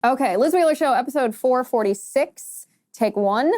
Okay, Liz Wheeler Show, episode 446, take one.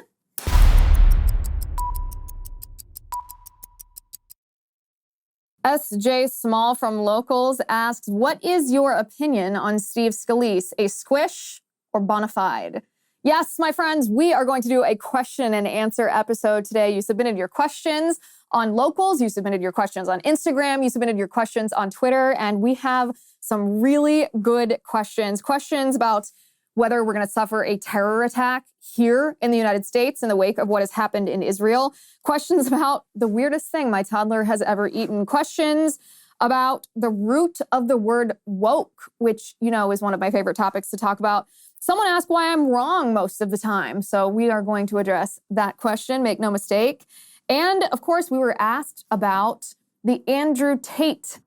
S.J. Small from Locals asks, what is your opinion on Steve Scalise, a squish or bona fide? Yes, my friends, we are going to do a question and answer episode today. You submitted your questions on Locals, you submitted your questions on Instagram, you submitted your questions on Twitter, and we have some really good questions. Questions about whether we're going to suffer a terror attack here in the United States in the wake of what has happened in Israel. Questions about the weirdest thing my toddler has ever eaten. Questions about the root of the word woke, which, you know, is one of my favorite topics to talk about. Someone asked why I'm wrong most of the time. So we are going to address that question, make no mistake. And of course, we were asked about the Andrew Tate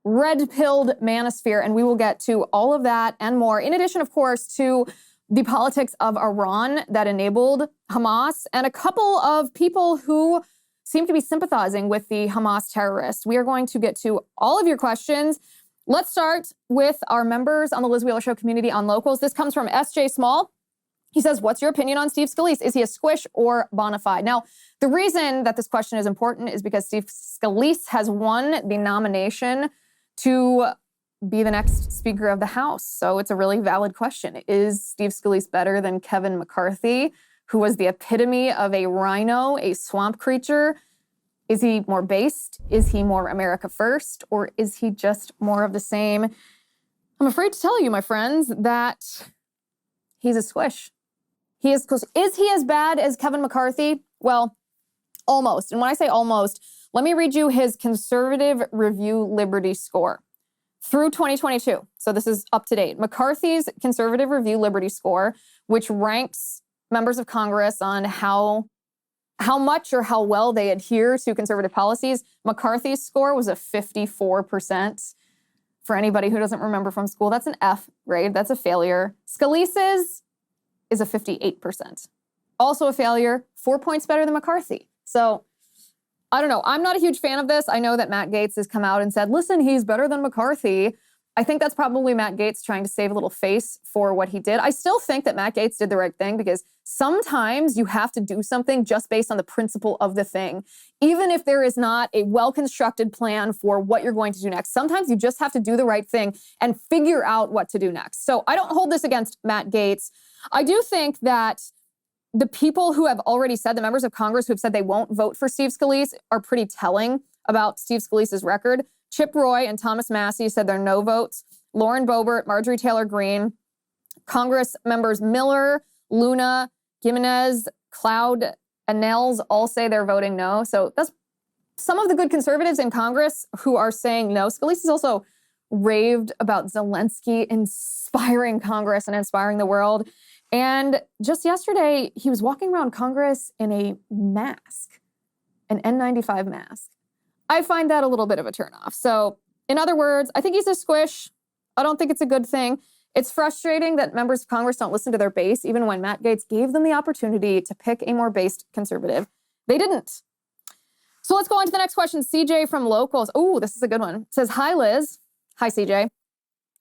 red-pilled manosphere, and we will get to all of that and more. In addition, of course, to the politics of Iran that enabled Hamas and a couple of people who seem to be sympathizing with the Hamas terrorists. We are going to get to all of your questions. Let's start with our members on the Liz Wheeler Show community on Locals. This comes from S.J. Small. He says, what's your opinion on Steve Scalise? Is he a squish or bona fide? Now, the reason that this question is important is because Steve Scalise has won the nomination to be the next Speaker of the House. So it's a really valid question. Is Steve Scalise better than Kevin McCarthy, who was the epitome of a rhino, a swamp creature? Is he more based? Is he more America first? Or is he just more of the same? I'm afraid to tell you, my friends, that he's a squish. He is. Is he as bad as Kevin McCarthy? Well, almost. And when I say almost, let me read you his conservative review liberty score through 2022. So this is up to date. McCarthy's conservative review liberty score, which ranks members of Congress on how much or how well they adhere to conservative policies. McCarthy's score was a 54%. For anybody who doesn't remember from school, that's an F grade. That's a failure. Scalise's is a 58%. Also a failure, 4 points better than McCarthy. So I don't know. I'm not a huge fan of this. I know that Matt Gaetz has come out and said, listen, he's better than McCarthy. I think that's probably Matt Gaetz trying to save a little face for what he did. I still think that Matt Gaetz did the right thing because sometimes you have to do something just based on the principle of the thing. Even if there is not a well-constructed plan for what you're going to do next, sometimes you just have to do the right thing and figure out what to do next. So I don't hold this against Matt Gaetz. I do think that the people who have already said, the members of Congress who have said they won't vote for Steve Scalise are pretty telling about Steve Scalise's record. Chip Roy and Thomas Massey said they're no votes. Lauren Boebert, Marjorie Taylor Greene, Congress members Miller, Luna, Gimenez, Cloud, and Nels all say they're voting no. So that's some of the good conservatives in Congress who are saying no. Scalise has also raved about Zelensky inspiring Congress and inspiring the world. And just yesterday, he was walking around Congress in a mask, an N95 mask. I find that a little bit of a turnoff. So in other words, I think he's a squish. I don't think it's a good thing. It's frustrating that members of Congress don't listen to their base, even when Matt Gaetz gave them the opportunity to pick a more based conservative. They didn't. So let's go on to the next question. CJ from Locals. Oh, this is a good one. It says, hi, Liz. Hi, CJ.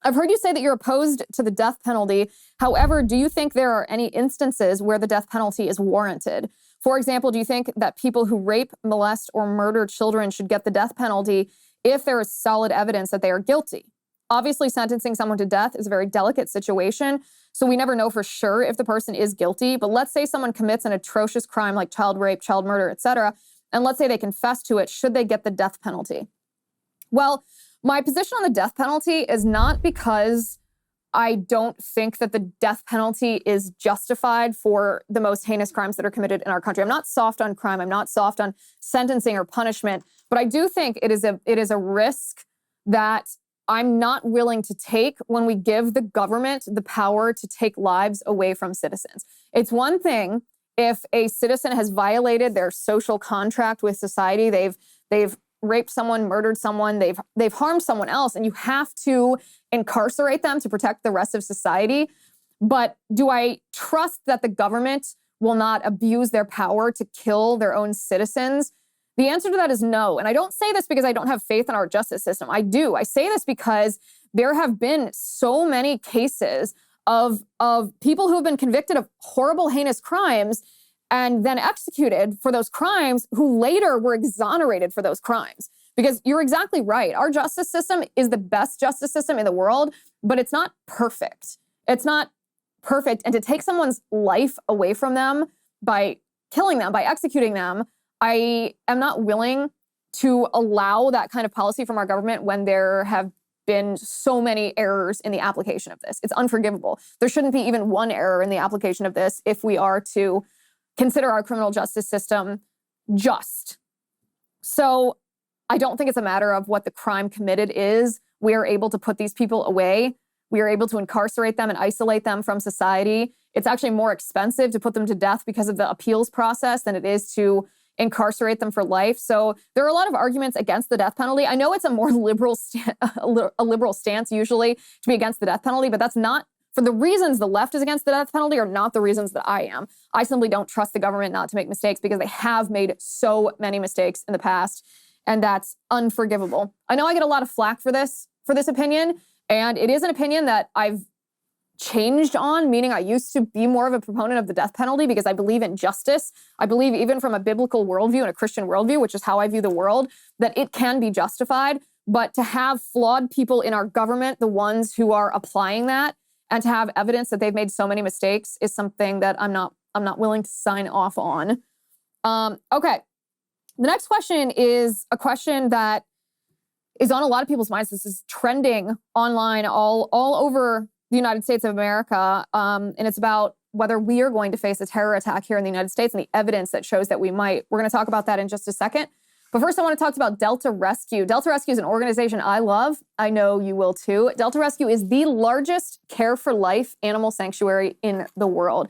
I've heard you say that you're opposed to the death penalty. However, do you think there are any instances where the death penalty is warranted? For example, do you think that people who rape, molest, or murder children should get the death penalty if there is solid evidence that they are guilty? Obviously, sentencing someone to death is a very delicate situation, so we never know for sure if the person is guilty. But let's say someone commits an atrocious crime like child rape, child murder, etc., and let's say they confess to it, should they get the death penalty? Well, my position on the death penalty is not because I don't think that the death penalty is justified for the most heinous crimes that are committed in our country. I'm not soft on crime. I'm not soft on sentencing or punishment. But I do think it is a risk that I'm not willing to take when we give the government the power to take lives away from citizens. It's one thing if a citizen has violated their social contract with society, they've raped someone, murdered someone, they've harmed someone else, and you have to incarcerate them to protect the rest of society. But do I trust that the government will not abuse their power to kill their own citizens? The answer to that is no. And I don't say this because I don't have faith in our justice system. I do. I say this because there have been so many cases of people who have been convicted of horrible, heinous crimes and then executed for those crimes, who later were exonerated for those crimes. Because you're exactly right. Our justice system is the best justice system in the world, but it's not perfect. It's not perfect. And to take someone's life away from them by killing them, by executing them, I am not willing to allow that kind of policy from our government when there have been so many errors in the application of this. It's unforgivable. There shouldn't be even one error in the application of this if we are to consider our criminal justice system just. So I don't think it's a matter of what the crime committed is. We are able to put these people away. We are able to incarcerate them and isolate them from society. It's actually more expensive to put them to death because of the appeals process than it is to incarcerate them for life. So there are a lot of arguments against the death penalty. I know it's a more liberal stance usually to be against the death penalty, but that's not for the reasons the left is against the death penalty, are not the reasons that I am. I simply don't trust the government not to make mistakes because they have made so many mistakes in the past, and that's unforgivable. I know I get a lot of flack for this opinion, and it is an opinion that I've changed on, meaning I used to be more of a proponent of the death penalty because I believe in justice. I believe even from a biblical worldview and a Christian worldview, which is how I view the world, that it can be justified. But to have flawed people in our government, the ones who are applying that, and to have evidence that they've made so many mistakes is something that I'm not willing to sign off on. Okay. The next question is a question that is on a lot of people's minds. This is trending online all over the United States of America. And it's about whether we are going to face a terror attack here in the United States and the evidence that shows that we might. We're going to talk about that in just a second. But first, I want to talk about Delta Rescue. Delta Rescue is an organization I love. I know you will too. Delta Rescue is the largest care for life animal sanctuary in the world.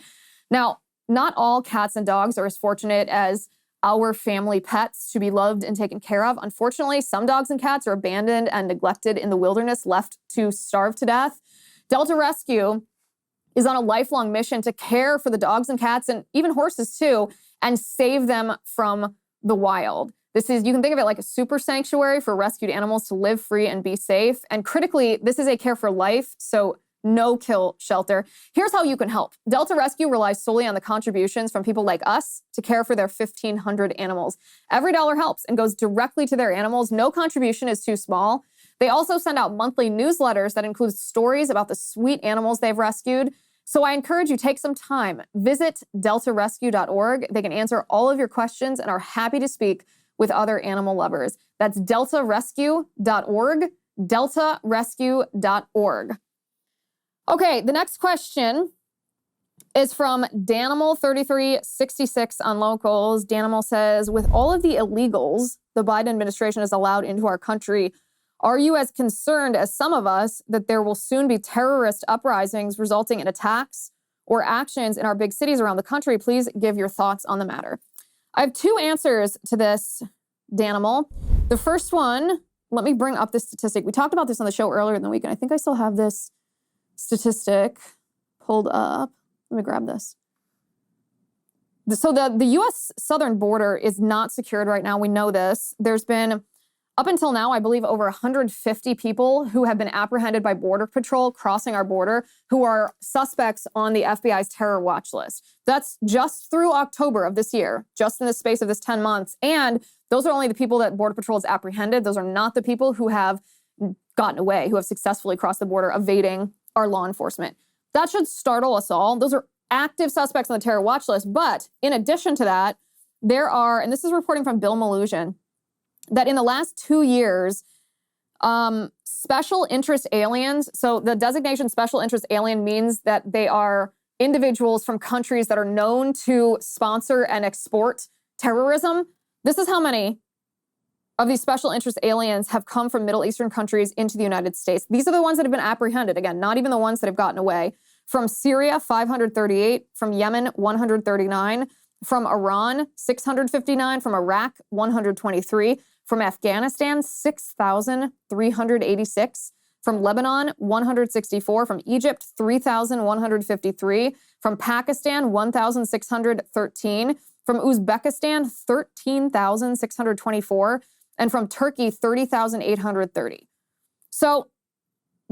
Now, not all cats and dogs are as fortunate as our family pets to be loved and taken care of. Unfortunately, some dogs and cats are abandoned and neglected in the wilderness, left to starve to death. Delta Rescue is on a lifelong mission to care for the dogs and cats and even horses too, and save them from the wild. You can think of it like a super sanctuary for rescued animals to live free and be safe. And critically, this is a care for life, so no kill shelter. Here's how you can help. Delta Rescue relies solely on the contributions from people like us to care for their 1,500 animals. Every dollar helps and goes directly to their animals. No contribution is too small. They also send out monthly newsletters that include stories about the sweet animals they've rescued. So I encourage you, take some time. Visit deltarescue.org. They can answer all of your questions and are happy to speak with other animal lovers. That's deltarescue.org, deltarescue.org. Okay, the next question is from Danimal3366 on Locals. Danimal says, with all of the illegals the Biden administration has allowed into our country, are you as concerned as some of us that there will soon be terrorist uprisings resulting in attacks or actions in our big cities around the country? Please give your thoughts on the matter. I have two answers to this, Danimal. The first one, let me bring up this statistic. We talked about this on the show earlier in the week, and I think I still have this statistic pulled up. Let me grab this. So the U.S. southern border is not secured right now. We know this. There's been, up until now, I believe over 150 people who have been apprehended by Border Patrol crossing our border who are suspects on the FBI's terror watch list. That's just through October of this year, just in the space of this 10 months. And those are only the people that Border Patrol has apprehended. Those are not the people who have gotten away, who have successfully crossed the border, evading our law enforcement. That should startle us all. Those are active suspects on the terror watch list. But in addition to that, there are, and this is reporting from Bill Maloogian, that in the last 2 years, special interest aliens, so the designation special interest alien means that they are individuals from countries that are known to sponsor and export terrorism. This is how many of these special interest aliens have come from Middle Eastern countries into the United States. These are the ones that have been apprehended. Again, not even the ones that have gotten away. From Syria, 538. From Yemen, 139. From Iran, 659. From Iraq, 123. From Afghanistan, 6,386. From Lebanon, 164. From Egypt, 3,153. From Pakistan, 1,613. From Uzbekistan, 13,624. And from Turkey, 30,830. So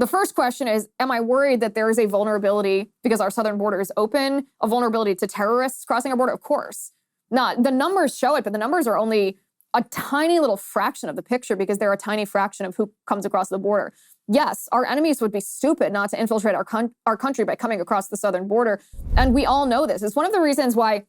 The first question is, am I worried that there is a vulnerability because our southern border is open, a vulnerability to terrorists crossing our border? Of course. Not. The numbers show it, but the numbers are only a tiny little fraction of the picture because they're a tiny fraction of who comes across the border. Yes, our enemies would be stupid not to infiltrate our country by coming across the southern border. And we all know this. It's one of the reasons why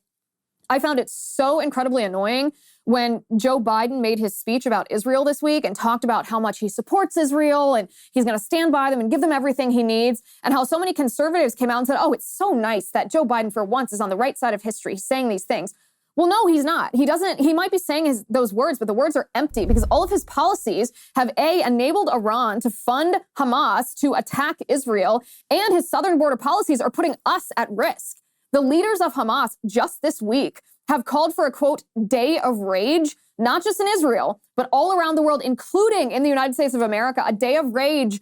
I found it so incredibly annoying when Joe Biden made his speech about Israel this week and talked about how much he supports Israel and he's going to stand by them and give them everything he needs, and how so many conservatives came out and said, oh, it's so nice that Joe Biden for once is on the right side of history saying these things. Well, no, he's not. He might be saying those words, but the words are empty because all of his policies have enabled Iran to fund Hamas to attack Israel, and his southern border policies are putting us at risk. The leaders of Hamas just this week have called for a, quote, day of rage, not just in Israel, but all around the world, including in the United States of America, a day of rage.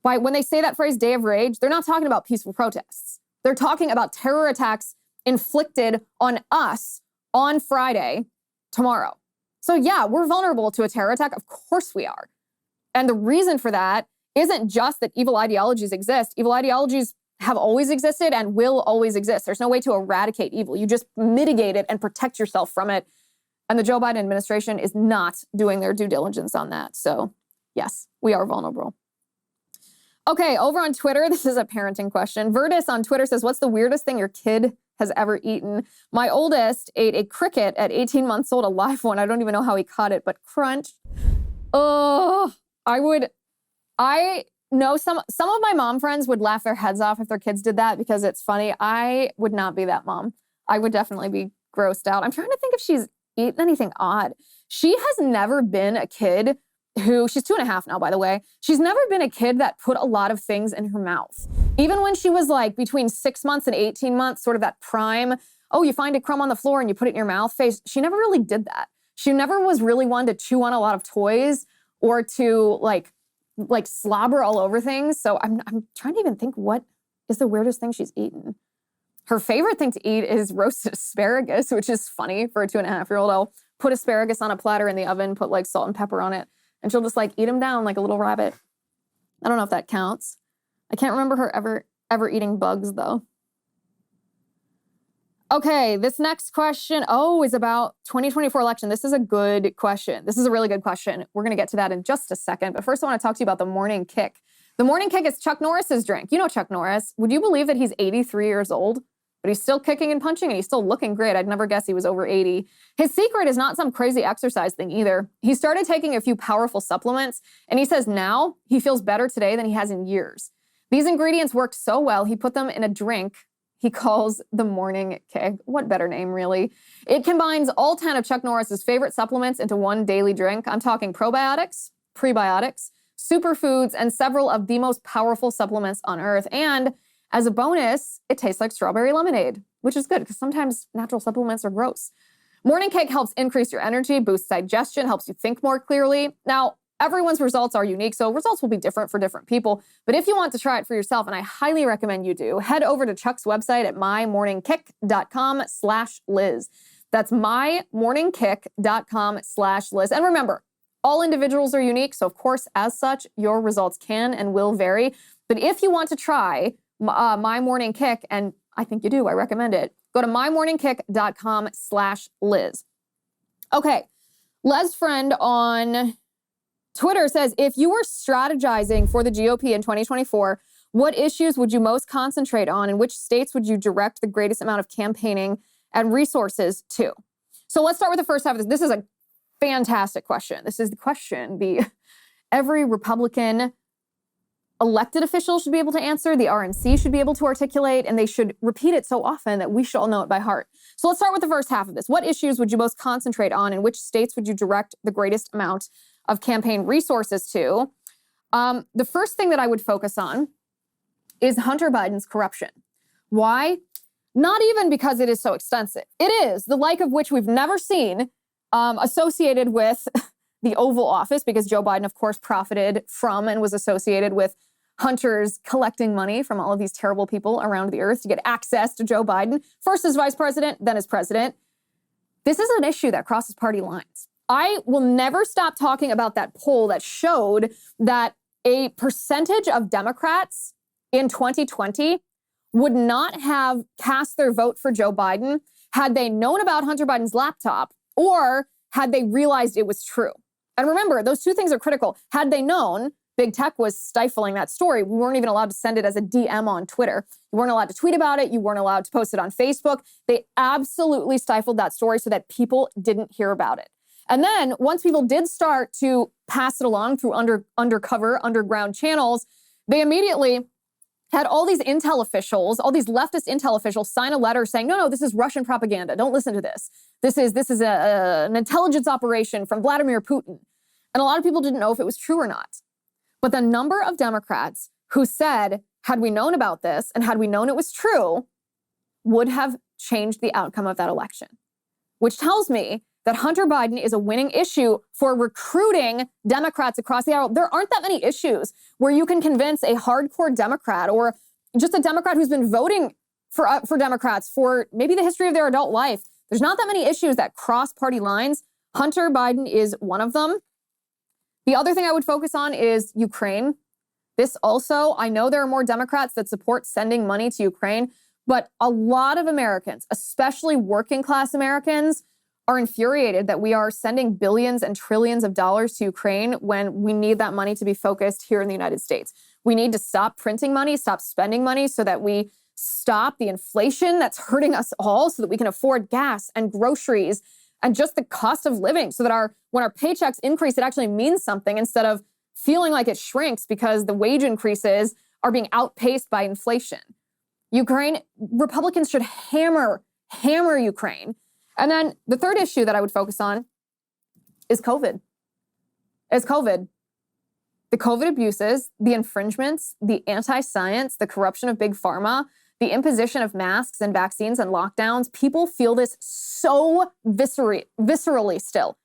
When they say that phrase, day of rage, they're not talking about peaceful protests. They're talking about terror attacks inflicted on us on Friday, tomorrow. So yeah, we're vulnerable to a terror attack. Of course we are. And the reason for that isn't just that evil ideologies exist. Evil ideologies have always existed and will always exist. There's no way to eradicate evil. You just mitigate it and protect yourself from it. And the Joe Biden administration is not doing their due diligence on that. So yes, we are vulnerable. Okay, over on Twitter, this is a parenting question. Verdis on Twitter says, what's the weirdest thing your kid has ever eaten? My oldest ate a cricket at 18 months old, a live one. I don't even know how he caught it, but crunch. Oh, I know some of my mom friends would laugh their heads off if their kids did that because it's funny. I would not be that mom. I would definitely be grossed out. I'm trying to think if she's eaten anything odd. She has never been a kid she's 2.5 now, by the way. She's never been a kid that put a lot of things in her mouth. Even when she was like between 6 months and 18 months, sort of that prime, oh, you find a crumb on the floor and you put it in your mouth phase. She never really did that. She never was really one to chew on a lot of toys or to like slobber all over things. So I'm trying to even think what is the weirdest thing she's eaten. Her favorite thing to eat is roasted asparagus, which is funny for a 2.5-year-old. I'll put asparagus on a platter in the oven, put like salt and pepper on it, and she'll just like eat them down like a little rabbit. I don't know if that counts. I can't remember her ever eating bugs though. Okay, this next question, is about 2024 election. This is a good question. This is a really good question. We're going to get to that in just a second. But first I want to talk to you about the morning kick. The morning kick is Chuck Norris's drink. You know Chuck Norris. Would you believe that he's 83 years old? But he's still kicking and punching and he's still looking great. I'd never guess he was over 80. His secret is not some crazy exercise thing either. He started taking a few powerful supplements and he says now he feels better today than he has in years. These ingredients worked so well, he put them in a drink he calls the morning kick. What better name, really? It combines all 10 of Chuck Norris's favorite supplements into one daily drink. I'm talking probiotics, prebiotics, superfoods, and several of the most powerful supplements on earth. And as a bonus, it tastes like strawberry lemonade, which is good because sometimes natural supplements are gross. Morning Kick helps increase your energy, boosts digestion, helps you think more clearly. Now, everyone's results are unique, so results will be different for different people. But if you want to try it for yourself, and I highly recommend you do, head over to Chuck's website at mymorningkick.com/Liz. That's mymorningkick.com/Liz. And remember, all individuals are unique, so of course, as such, your results can and will vary. But if you want to try My Morning Kick, and I think you do, I recommend it, go to mymorningkick.com/Liz. Okay, Les Friend on Twitter says, if you were strategizing for the GOP in 2024, what issues would you most concentrate on and which states would you direct the greatest amount of campaigning and resources to? So let's start with the first half of this. This is a fantastic question. This is the question every Republican elected official should be able to answer, the RNC should be able to articulate, and they should repeat it so often that we should all know it by heart. So let's start with the first half of this. What issues would you most concentrate on and which states would you direct the greatest amount of campaign resources to? The first thing that I would focus on is Hunter Biden's corruption. Why? Not even because it is so extensive. It is, the like of which we've never seen associated with the Oval Office, because Joe Biden, of course, profited from and was associated with Hunter's collecting money from all of these terrible people around the earth to get access to Joe Biden, first as vice president, then as president. This is an issue that crosses party lines. I will never stop talking about that poll that showed that a percentage of Democrats in 2020 would not have cast their vote for Joe Biden had they known about Hunter Biden's laptop or had they realized it was true. And remember, those two things are critical. Had they known, Big Tech was stifling that story. We weren't even allowed to send it as a DM on Twitter. You weren't allowed to tweet about it. You weren't allowed to post it on Facebook. They absolutely stifled that story so that people didn't hear about it. And then once people did start to pass it along through undercover, underground channels, they immediately had all these intel officials, all these leftist intel officials sign a letter saying, no, this is Russian propaganda. Don't listen to this. This is an intelligence operation from Vladimir Putin. And a lot of people didn't know if it was true or not. But the number of Democrats who said, had we known about this and had we known it was true, would have changed the outcome of that election, which tells me that Hunter Biden is a winning issue for recruiting Democrats across the aisle. There aren't that many issues where you can convince a hardcore Democrat or just a Democrat who's been voting for Democrats for maybe the history of their adult life. There's not that many issues that cross party lines. Hunter Biden is one of them. The other thing I would focus on is Ukraine. This also, I know there are more Democrats that support sending money to Ukraine, but a lot of Americans, especially working class Americans, are infuriated that we are sending billions and trillions of dollars to Ukraine when we need that money to be focused here in the United States. We need to stop printing money, stop spending money so that we stop the inflation that's hurting us all so that we can afford gas and groceries and just the cost of living so that when our paychecks increase, it actually means something instead of feeling like it shrinks because the wage increases are being outpaced by inflation. Ukraine, Republicans should hammer Ukraine. And then the third issue that I would focus on is COVID. The COVID abuses, the infringements, the anti-science, the corruption of big pharma, the imposition of masks and vaccines and lockdowns. People feel this so viscerally still.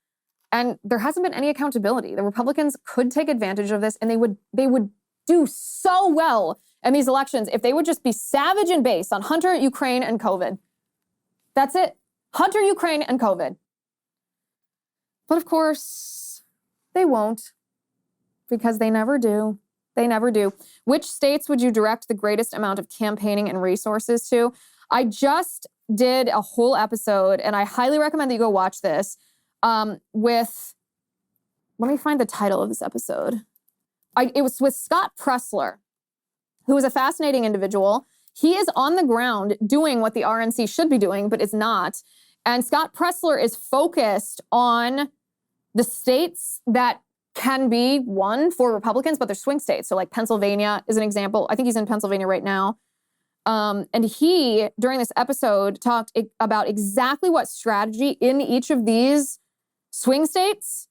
And there hasn't been any accountability. The Republicans could take advantage of this and they would do so well in these elections if they would just be savage and base on Hunter, Ukraine, and COVID. That's it. Hunter, Ukraine, and COVID. But of course, they won't because they never do. They never do. Which states would you direct the greatest amount of campaigning and resources to? I just did a whole episode, and I highly recommend that you go watch this, let me find the title of this episode. It was with Scott Pressler, who is a fascinating individual. He is on the ground doing what the RNC should be doing, but is not. And Scott Pressler is focused on the states that can be won for Republicans, but they're swing states. So like Pennsylvania is an example. I think he's in Pennsylvania right now. And he, during this episode, talked about exactly what strategy in each of these swing states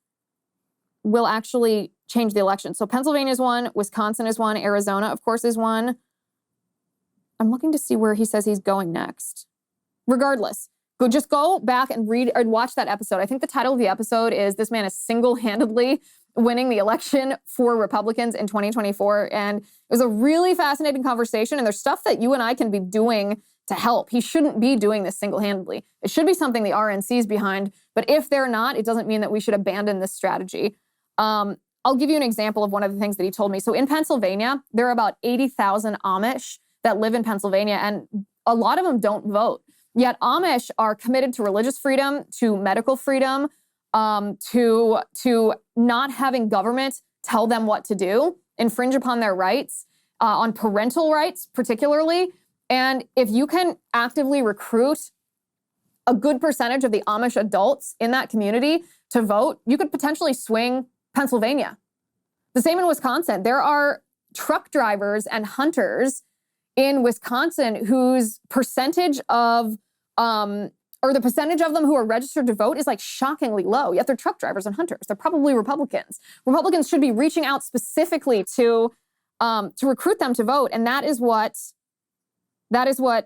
will actually change the election. So Pennsylvania is one, Wisconsin is one, Arizona, of course, is one. I'm looking to see where he says he's going next. Regardless, just go back and read or watch that episode. I think the title of the episode is "This Man is Single-Handedly Winning the Election for Republicans in 2024." And it was a really fascinating conversation. And there's stuff that you and I can be doing to help. He shouldn't be doing this single-handedly. It should be something the RNC is behind. But if they're not, it doesn't mean that we should abandon this strategy. I'll give you an example of one of the things that he told me. So in Pennsylvania, there are about 80,000 Amish that live in Pennsylvania, and a lot of them don't vote. Yet Amish are committed to religious freedom, to medical freedom, to not having government tell them what to do, infringe upon their rights, on parental rights particularly. And if you can actively recruit a good percentage of the Amish adults in that community to vote, you could potentially swing Pennsylvania. The same in Wisconsin. There are truck drivers and hunters in Wisconsin whose percentage of or the percentage of them who are registered to vote is like shockingly low, yet they're truck drivers and hunters. They're probably Republicans. Republicans should be reaching out specifically to recruit them to vote. And that is what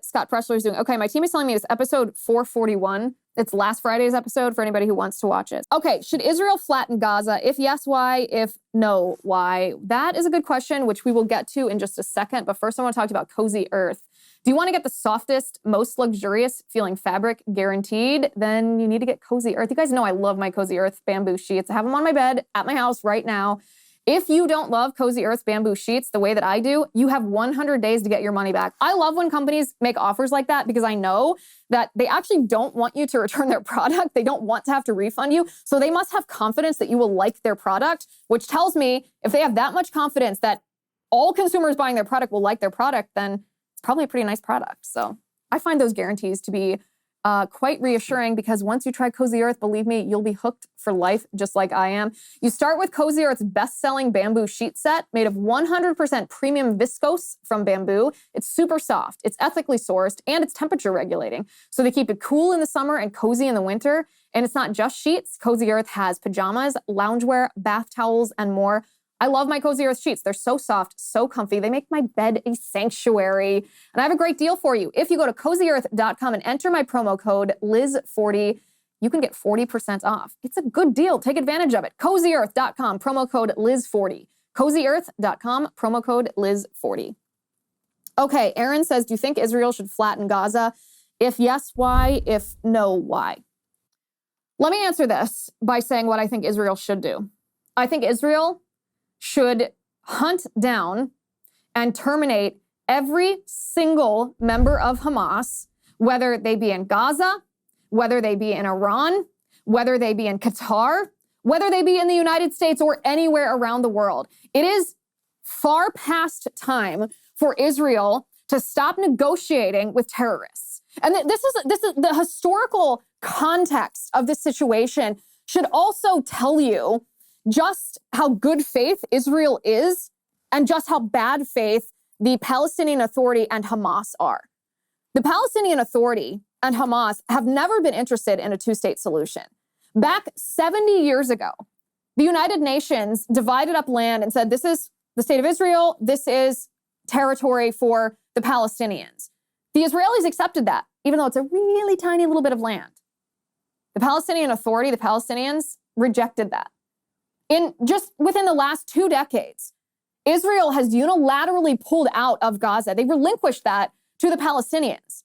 Scott Pressler is doing. Okay, my team is telling me it's episode 441. It's last Friday's episode for anybody who wants to watch it. Okay, should Israel flatten Gaza? If yes, why? If no, why? That is a good question, which we will get to in just a second. But first, I want to talk about Cozy Earth. Do you want to get the softest, most luxurious feeling fabric guaranteed? Then you need to get Cozy Earth. You guys know I love my Cozy Earth bamboo sheets. I have them on my bed at my house right now. If you don't love Cozy Earth's bamboo sheets the way that I do, you have 100 days to get your money back. I love when companies make offers like that because I know that they actually don't want you to return their product. They don't want to have to refund you. So they must have confidence that you will like their product, which tells me if they have that much confidence that all consumers buying their product will like their product, then it's probably a pretty nice product. So I find those guarantees to be quite reassuring because once you try Cozy Earth, believe me, you'll be hooked for life, just like I am. You start with Cozy Earth's best-selling bamboo sheet set made of 100% premium viscose from bamboo. It's super soft, it's ethically sourced, and it's temperature regulating. So they keep it cool in the summer and cozy in the winter. And it's not just sheets. Cozy Earth has pajamas, loungewear, bath towels, and more. I love my Cozy Earth sheets. They're so soft, so comfy. They make my bed a sanctuary. And I have a great deal for you. If you go to CozyEarth.com and enter my promo code Liz40, you can get 40% off. It's a good deal. Take advantage of it. CozyEarth.com, promo code Liz40. CozyEarth.com, promo code Liz40. Okay, Aaron says, do you think Israel should flatten Gaza? If yes, why? If no, why? Let me answer this by saying what I think Israel should do. I think Israel should hunt down and terminate every single member of Hamas, whether they be in Gaza, whether they be in Iran, whether they be in Qatar, whether they be in the United States or anywhere around the world. It is far past time for Israel to stop negotiating with terrorists. And this is the historical context of this situation should also tell you just how good faith Israel is and just how bad faith the Palestinian Authority and Hamas are. The Palestinian Authority and Hamas have never been interested in a two-state solution. Back 70 years ago, the United Nations divided up land and said, this is the state of Israel, this is territory for the Palestinians. The Israelis accepted that, even though it's a really tiny little bit of land. The Palestinian Authority, the Palestinians, rejected that. Just within the last 2 decades, Israel has unilaterally pulled out of Gaza. They relinquished that to the Palestinians.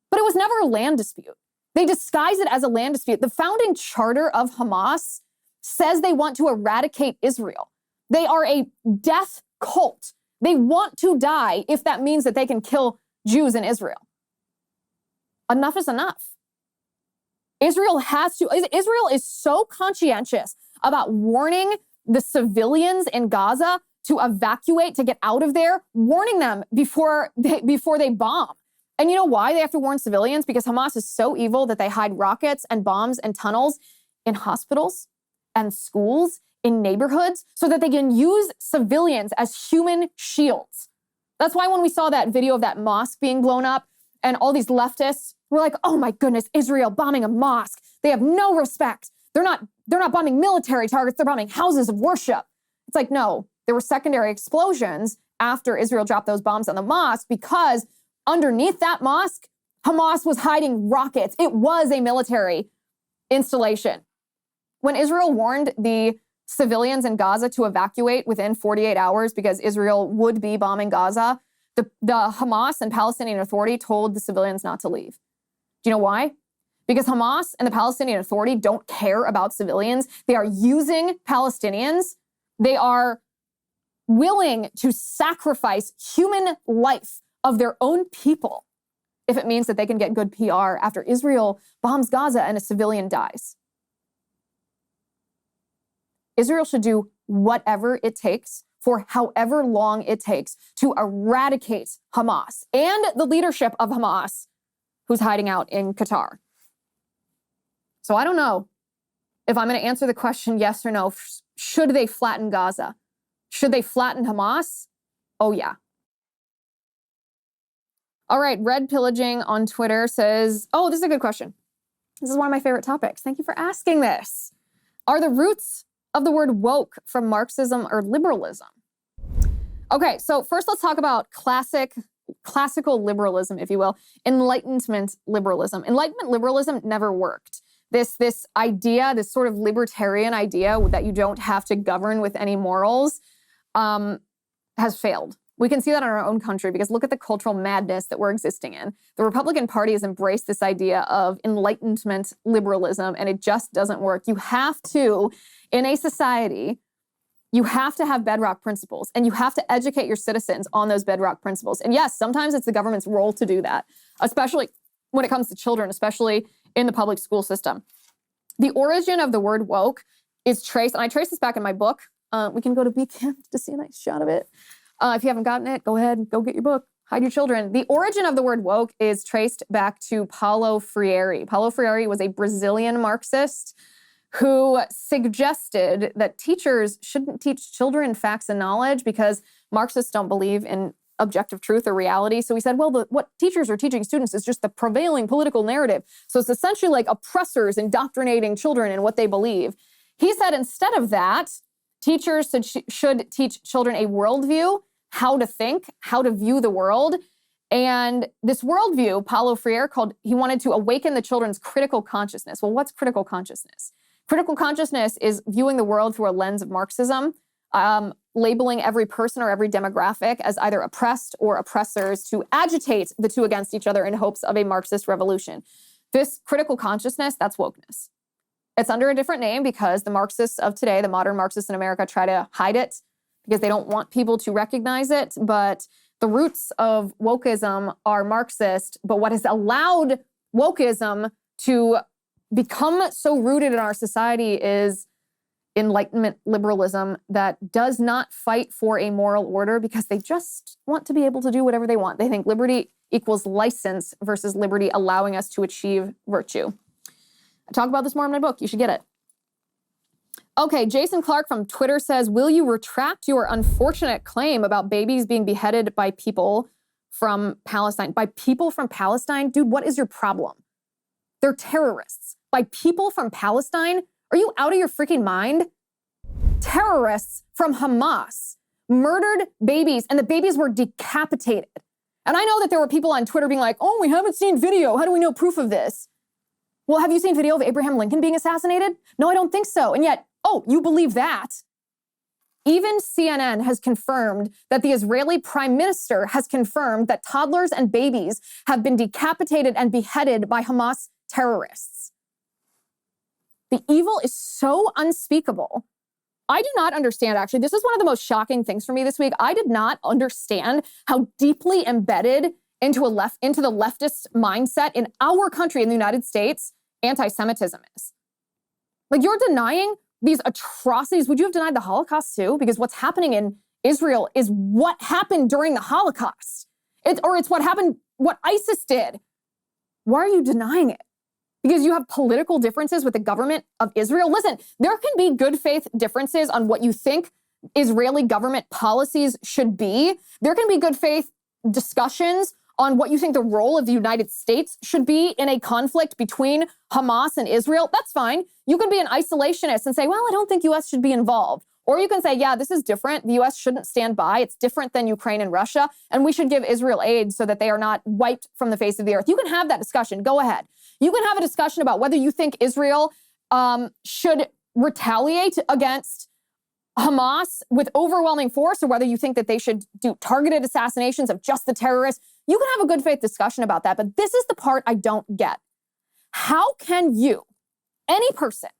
But it was never a land dispute. They disguise it as a land dispute. The founding charter of Hamas says they want to eradicate Israel. They are a death cult. They want to die if that means that they can kill Jews in Israel. Enough is enough. Israel is so conscientious about warning the civilians in Gaza to evacuate, to get out of there, warning them before they bomb. And you know why they have to warn civilians? Because Hamas is so evil that they hide rockets and bombs and tunnels in hospitals and schools, in neighborhoods, so that they can use civilians as human shields. That's why when we saw that video of that mosque being blown up and all these leftists were like, oh my goodness, Israel bombing a mosque. They have no respect. They're not bombing military targets, they're bombing houses of worship. It's like, no, there were secondary explosions after Israel dropped those bombs on the mosque because underneath that mosque, Hamas was hiding rockets. It was a military installation. When Israel warned the civilians in Gaza to evacuate within 48 hours because Israel would be bombing Gaza, the Hamas and Palestinian Authority told the civilians not to leave. Do you know why? Because Hamas and the Palestinian Authority don't care about civilians. They are using Palestinians. They are willing to sacrifice human life of their own people if it means that they can get good PR after Israel bombs Gaza and a civilian dies. Israel should do whatever it takes for however long it takes to eradicate Hamas and the leadership of Hamas who's hiding out in Qatar. So I don't know if I'm going to answer the question yes or no. Should they flatten Gaza? Should they flatten Hamas? Oh, yeah. All right, Red Pillaging on Twitter says, oh, this is a good question. This is one of my favorite topics. Thank you for asking this. Are the roots of the word woke from Marxism or liberalism? Okay, so first let's talk about classical liberalism, if you will, Enlightenment liberalism. Enlightenment liberalism never worked. This idea, this sort of libertarian idea that you don't have to govern with any morals, has failed. We can see that in our own country because look at the cultural madness that we're existing in. The Republican Party has embraced this idea of Enlightenment liberalism, and it just doesn't work. You have to, in a society, You have to have bedrock principles, and you have to educate your citizens on those bedrock principles. And yes, sometimes it's the government's role to do that, especially when it comes to children, especially in the public school system. The origin of the word woke is traced, and I trace this back in my book. We can go to Camp to see a nice shot of it. If you haven't gotten it, go ahead and go get your book. Hide your children. The origin of the word woke is traced back to Paulo Freire. Paulo Freire was a Brazilian Marxist who suggested that teachers shouldn't teach children facts and knowledge because Marxists don't believe in objective truth or reality. So he said, well, what teachers are teaching students is just the prevailing political narrative. So it's essentially like oppressors indoctrinating children in what they believe. He said instead of that, teachers should teach children a worldview, how to think, how to view the world. And this worldview, Paulo Freire he wanted to awaken the children's critical consciousness. Well, what's critical consciousness? Critical consciousness is viewing the world through a lens of Marxism, labeling every person or every demographic as either oppressed or oppressors to agitate the two against each other in hopes of a Marxist revolution. This critical consciousness, that's wokeness. It's under a different name because the Marxists of today, the modern Marxists in America, try to hide it because they don't want people to recognize it. But the roots of wokeism are Marxist. But what has allowed wokeism to become so rooted in our society is Enlightenment liberalism that does not fight for a moral order because they just want to be able to do whatever they want. They think liberty equals license versus liberty allowing us to achieve virtue. I talk about this more in my book. You should get it. Okay, Jason Clark from Twitter says, will you retract your unfortunate claim about babies being beheaded by people from Palestine? By people from Palestine? Dude, what is your problem? They're terrorists. By people from Palestine? Are you out of your freaking mind? Terrorists from Hamas murdered babies, and the babies were decapitated. And I know that there were people on Twitter being like, oh, we haven't seen video. How do we know proof of this? Well, have you seen video of Abraham Lincoln being assassinated? No, I don't think so. And yet, oh, you believe that? Even CNN has confirmed that the Israeli prime minister has confirmed that toddlers and babies have been decapitated and beheaded by Hamas terrorists. The evil is so unspeakable. I do not understand, actually. This is one of the most shocking things for me this week. I did not understand how deeply embedded into the leftist mindset in our country, in the United States, anti-Semitism is. Like, you're denying these atrocities. Would you have denied the Holocaust too? Because what's happening in Israel is what happened during the Holocaust. It's what ISIS did. Why are you denying it? Because you have political differences with the government of Israel? Listen, there can be good faith differences on what you think Israeli government policies should be. There can be good faith discussions on what you think the role of the United States should be in a conflict between Hamas and Israel. That's fine. You can be an isolationist and say, well, I don't think U.S. should be involved. Or you can say, yeah, this is different. The U.S. shouldn't stand by. It's different than Ukraine and Russia. And we should give Israel aid so that they are not wiped from the face of the earth. You can have that discussion. Go ahead. You can have a discussion about whether you think Israel should retaliate against Hamas with overwhelming force or whether you think that they should do targeted assassinations of just the terrorists. You can have a good faith discussion about that. But this is the part I don't get. How can you, any person,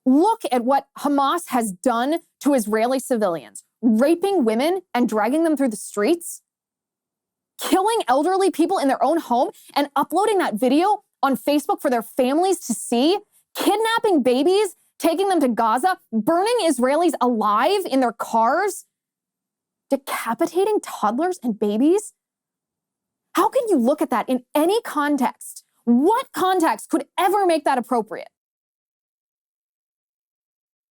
look at what Hamas has done to Israeli civilians, raping women and dragging them through the streets, killing elderly people in their own home and uploading that video on Facebook for their families to see, kidnapping babies, taking them to Gaza, burning Israelis alive in their cars, decapitating toddlers and babies? How can you look at that in any context? What context could ever make that appropriate?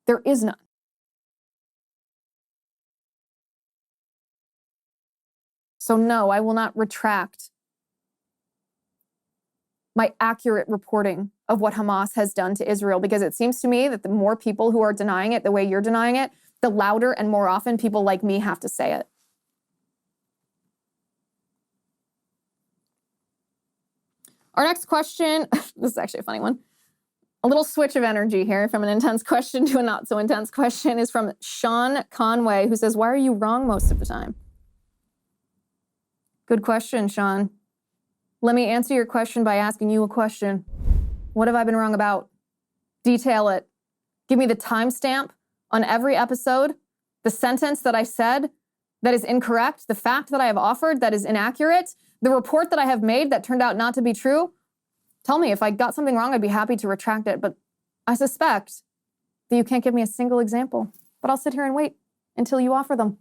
There is none. So no, I will not retract my accurate reporting of what Hamas has done to Israel, because it seems to me that the more people who are denying it the way you're denying it, the louder and more often people like me have to say it. Our next question, this is actually a funny one. A little switch of energy here from an intense question to a not so intense question is from Sean Conway, who says, why are you wrong most of the time? Good question, Sean. Let me answer your question by asking you a question. What have I been wrong about? Detail it. Give me the timestamp on every episode, the sentence that I said that is incorrect, the fact that I have offered that is inaccurate, the report that I have made that turned out not to be true, tell me. If I got something wrong, I'd be happy to retract it. But I suspect that you can't give me a single example. But I'll sit here and wait until you offer them.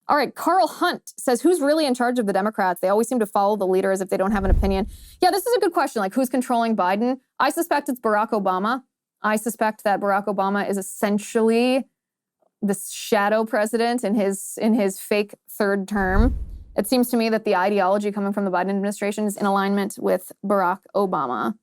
All right, Carl Hunt says, who's really in charge of the Democrats? They always seem to follow the leader as if they don't have an opinion. Yeah, this is a good question. Like, who's controlling Biden? I suspect it's Barack Obama. I suspect that Barack Obama is essentially the shadow president in his fake third term. It seems to me that the ideology coming from the Biden administration is in alignment with Barack Obama.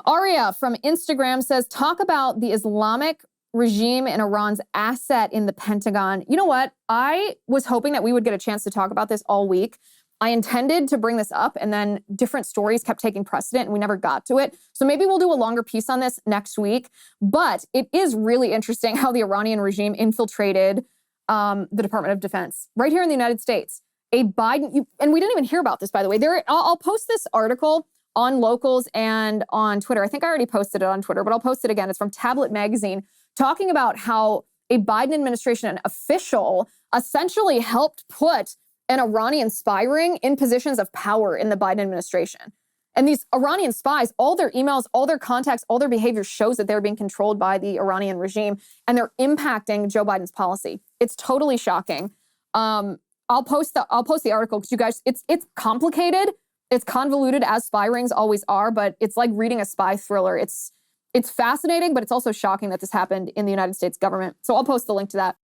Aria from Instagram says, talk about the Islamic regime and Iran's asset in the Pentagon. You know what? I was hoping that we would get a chance to talk about this all week. I intended to bring this up, and then different stories kept taking precedent and we never got to it. So maybe we'll do a longer piece on this next week. But it is really interesting how the Iranian regime infiltrated the Department of Defense right here in the United States. And we didn't even hear about this, by the way. I'll post this article on Locals and on Twitter. I think I already posted it on Twitter, but I'll post it again. It's from Tablet Magazine, talking about how a Biden administration official essentially helped put an Iranian spy ring in positions of power in the Biden administration. And these Iranian spies, all their emails, all their contacts, all their behavior shows that they're being controlled by the Iranian regime, and they're impacting Joe Biden's policy. It's totally shocking. I'll post the article because you guys, it's complicated. It's convoluted, as spy rings always are, but it's like reading a spy thriller. It's fascinating, but it's also shocking that this happened in the United States government. So I'll post the link to that.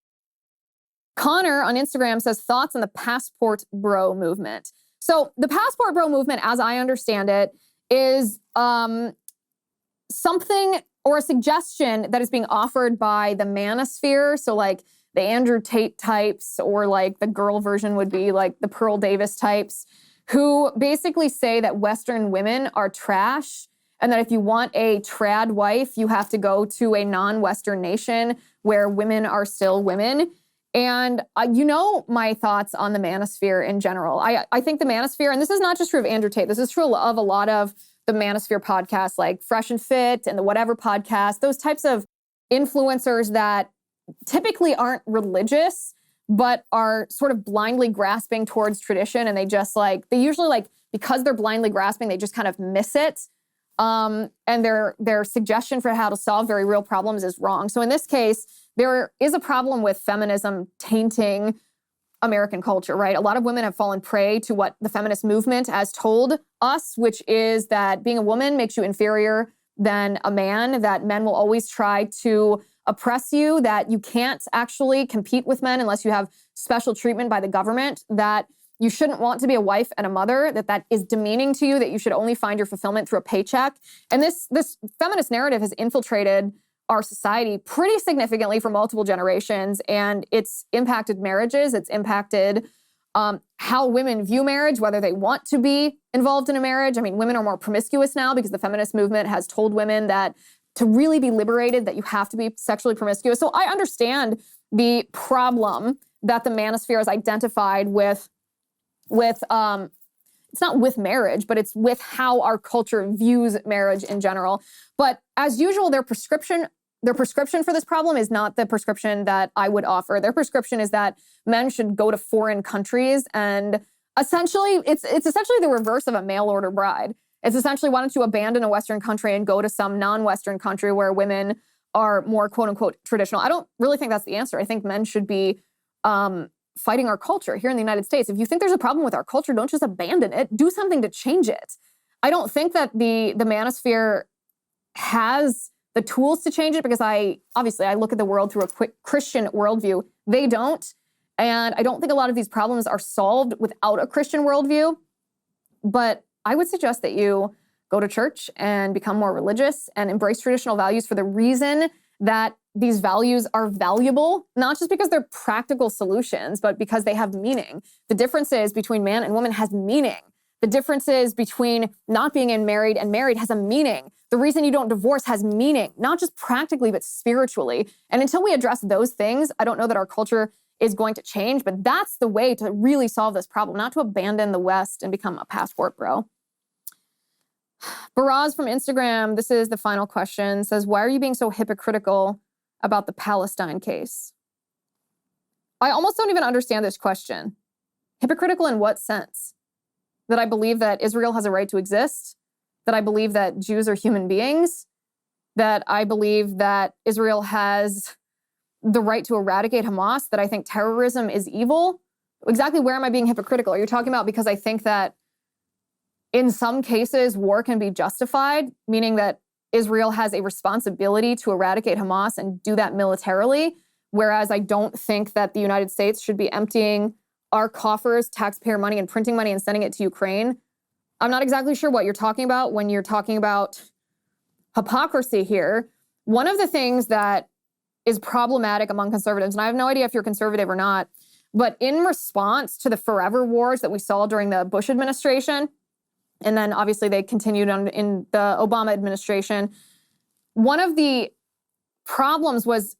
Connor on Instagram says, thoughts on the passport bro movement. So the passport bro movement, as I understand it, is something or a suggestion that is being offered by the manosphere. So like the Andrew Tate types, or like the girl version would be like the Pearl Davis types, who basically say that Western women are trash, and that if you want a trad wife, you have to go to a non-Western nation where women are still women. And you know my thoughts on the manosphere in general. I think the manosphere, and this is not just true of Andrew Tate, this is true of a lot of the manosphere podcasts like Fresh and Fit and the Whatever podcast, those types of influencers that typically aren't religious, but are sort of blindly grasping towards tradition. And they usually because they're blindly grasping, they just kind of miss it. And their suggestion for how to solve very real problems is wrong. So in this case, there is a problem with feminism tainting American culture, right? A lot of women have fallen prey to what the feminist movement has told us, which is that being a woman makes you inferior than a man, that men will always try to oppress you, that you can't actually compete with men unless you have special treatment by the government, that you shouldn't want to be a wife and a mother, that is demeaning to you, that you should only find your fulfillment through a paycheck. And this feminist narrative has infiltrated our society pretty significantly for multiple generations, and it's impacted marriages. It's impacted how women view marriage, whether they want to be involved in a marriage. I mean, women are more promiscuous now because the feminist movement has told women that to really be liberated, that you have to be sexually promiscuous. So I understand the problem that the manosphere has identified with it's not with marriage, but it's with how our culture views marriage in general. But as usual, their prescription for this problem is not the prescription that I would offer. Their prescription is that men should go to foreign countries, and essentially, it's essentially the reverse of a mail order bride. It's essentially, why don't you abandon a Western country and go to some non-Western country where women are more quote unquote traditional. I don't really think that's the answer. I think men should be fighting our culture here in the United States. If you think there's a problem with our culture, don't just abandon it. Do something to change it. I don't think that the manosphere has the tools to change it, because I look at the world through a quick Christian worldview. They don't. And I don't think a lot of these problems are solved without a Christian worldview. But I would suggest that you go to church and become more religious and embrace traditional values for the reason that these values are valuable, not just because they're practical solutions, but because they have meaning. The differences between man and woman has meaning. The differences between not being married and married has a meaning. The reason you don't divorce has meaning, not just practically, but spiritually. And until we address those things, I don't know that our culture is going to change, but that's the way to really solve this problem, not to abandon the West and become a passport bro. Baraz from Instagram, this is the final question, says, why are you being so hypocritical about the Palestine case. I almost don't even understand this question. Hypocritical in what sense? That I believe that Israel has a right to exist? That I believe that Jews are human beings? That I believe that Israel has the right to eradicate Hamas? That I think terrorism is evil? Exactly where am I being hypocritical? Are you talking about because I think that in some cases war can be justified, meaning that Israel has a responsibility to eradicate Hamas and do that militarily, whereas I don't think that the United States should be emptying our coffers, taxpayer money, and printing money and sending it to Ukraine? I'm not exactly sure what you're talking about when you're talking about hypocrisy here. One of the things that is problematic among conservatives, and I have no idea if you're conservative or not, but in response to the forever wars that we saw during the Bush administration, and then obviously they continued on in the Obama administration, one of the problems was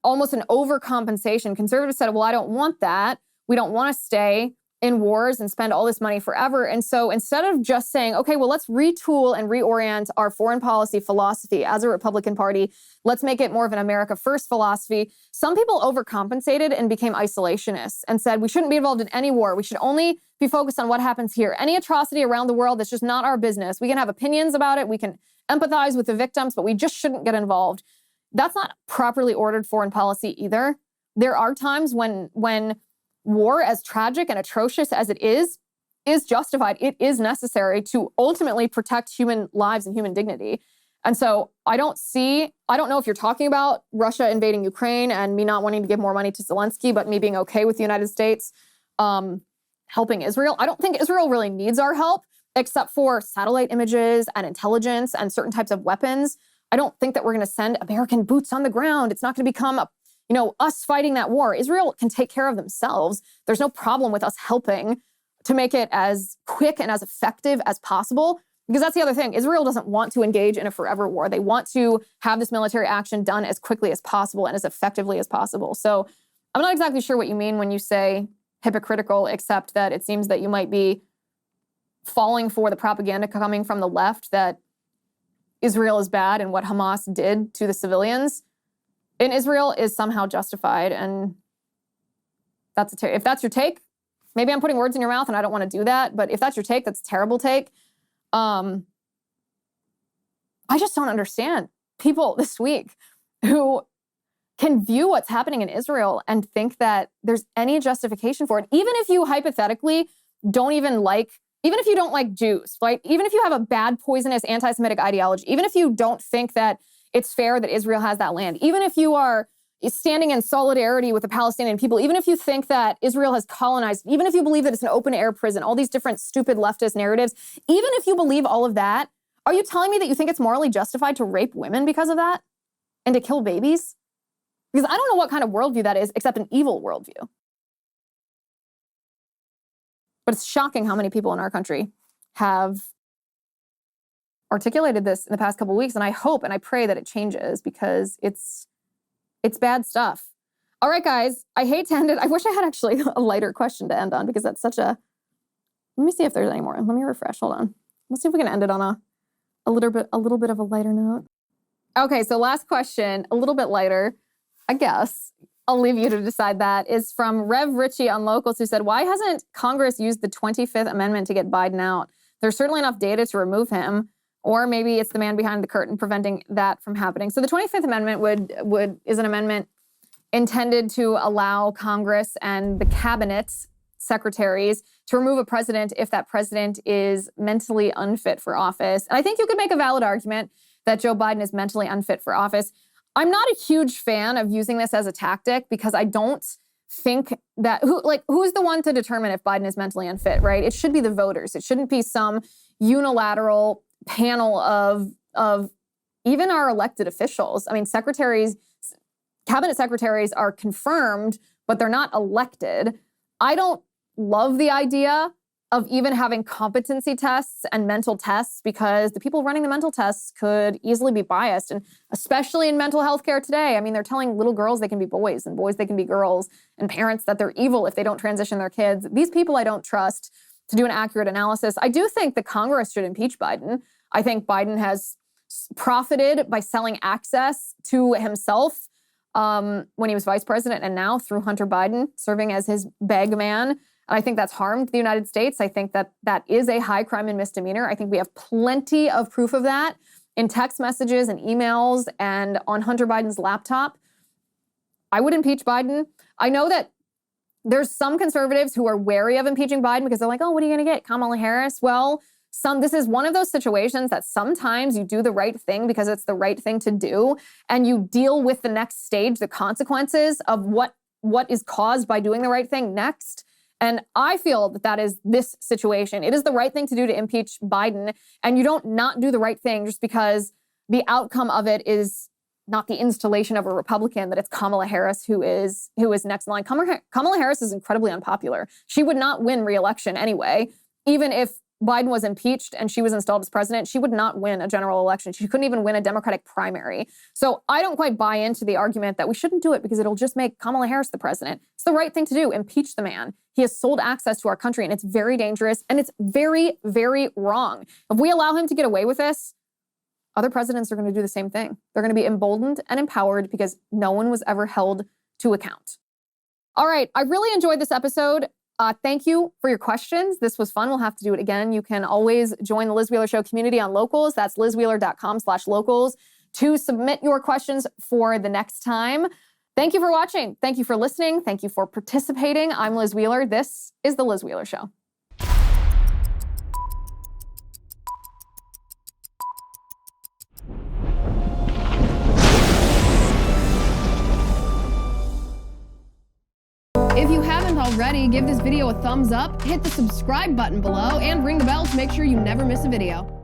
almost an overcompensation. Conservatives said, well, I don't want that. We don't want to stay in wars and spend all this money forever. And so instead of just saying, okay, well, let's retool and reorient our foreign policy philosophy as a Republican Party, let's make it more of an America First philosophy, some people overcompensated and became isolationists and said, we shouldn't be involved in any war. We should only be focused on what happens here. Any atrocity around the world, that's just not our business. We can have opinions about it. We can empathize with the victims, but we just shouldn't get involved. That's not properly ordered foreign policy either. There are times when war, as tragic and atrocious as it is justified. It is necessary to ultimately protect human lives and human dignity. And so I don't know if you're talking about Russia invading Ukraine and me not wanting to give more money to Zelensky, but me being okay with the United States helping Israel. I don't think Israel really needs our help, except for satellite images and intelligence and certain types of weapons. I don't think that we're going to send American boots on the ground. It's not going to become us fighting that war. Israel can take care of themselves. There's no problem with us helping to make it as quick and as effective as possible. Because that's the other thing. Israel doesn't want to engage in a forever war. They want to have this military action done as quickly as possible and as effectively as possible. So I'm not exactly sure what you mean when you say hypocritical, except that it seems that you might be falling for the propaganda coming from the left that Israel is bad and what Hamas did to the civilians in Israel is somehow justified. And if that's your take, maybe I'm putting words in your mouth and I don't want to do that. But if that's your take, that's a terrible take. I just don't understand people this week who can view what's happening in Israel and think that there's any justification for it. Even if you hypothetically even if you don't like Jews, right? Even if you have a bad, poisonous, anti-Semitic ideology, even if you don't think that it's fair that Israel has that land, even if you are standing in solidarity with the Palestinian people, even if you think that Israel has colonized, even if you believe that it's an open-air prison, all these different stupid leftist narratives, even if you believe all of that, are you telling me that you think it's morally justified to rape women because of that and to kill babies? Because I don't know what kind of worldview that is, except an evil worldview. But it's shocking how many people in our country have articulated this in the past couple of weeks, and I hope and I pray that it changes because it's bad stuff. All right, guys, I hate to end it. I wish I had actually a lighter question to end on because that's such a... Let me see if there's any more. Let me refresh. Hold on. Let's see if we can end it on a little bit of a lighter note. Okay, so last question, a little bit lighter, I guess. I'll leave you to decide that, is from Rev Richie on Locals, who said, why hasn't Congress used the 25th Amendment to get Biden out? There's certainly enough data to remove him. Or maybe it's the man behind the curtain preventing that from happening. So the 25th Amendment is an amendment intended to allow Congress and the cabinet secretaries to remove a president if that president is mentally unfit for office. And I think you could make a valid argument that Joe Biden is mentally unfit for office. I'm not a huge fan of using this as a tactic because I don't think that who's the one to determine if Biden is mentally unfit, right? It should be the voters. It shouldn't be some unilateral panel of even our elected officials. I mean, cabinet secretaries are confirmed, but they're not elected. I don't love the idea of even having competency tests and mental tests because the people running the mental tests could easily be biased. And especially in mental health care today, I mean, they're telling little girls they can be boys and boys they can be girls, and parents that they're evil if they don't transition their kids. These people I don't trust to do an accurate analysis. I do think the Congress should impeach Biden. I think Biden has profited by selling access to himself when he was vice president, and now through Hunter Biden serving as his bag man. And I think that's harmed the United States. I think that that is a high crime and misdemeanor. I think we have plenty of proof of that in text messages and emails and on Hunter Biden's laptop. I would impeach Biden. I know that there's some conservatives who are wary of impeaching Biden because they're like, oh, what are you going to get? Kamala Harris? Well, this is one of those situations that sometimes you do the right thing because it's the right thing to do, and you deal with the next stage, the consequences of what is caused by doing the right thing next. And I feel that that is this situation. It is the right thing to do to impeach Biden, and you don't not do the right thing just because the outcome of it is not the installation of a Republican, that it's Kamala Harris who is next in line. Kamala Harris is incredibly unpopular. She would not win re-election anyway. Even if Biden was impeached and she was installed as president, she would not win a general election. She couldn't even win a Democratic primary. So I don't quite buy into the argument that we shouldn't do it because it'll just make Kamala Harris the president. It's the right thing to do. Impeach the man. He has sold access to our country, and it's very dangerous, and it's very, very wrong. If we allow him to get away with this, other presidents are going to do the same thing. They're going to be emboldened and empowered because no one was ever held to account. All right, I really enjoyed this episode. Thank you for your questions. This was fun. We'll have to do it again. You can always join the Liz Wheeler Show community on Locals. That's lizwheeler.com/locals to submit your questions for the next time. Thank you for watching. Thank you for listening. Thank you for participating. I'm Liz Wheeler. This is the Liz Wheeler Show. If you haven't already, give this video a thumbs up, hit the subscribe button below, and ring the bell to make sure you never miss a video.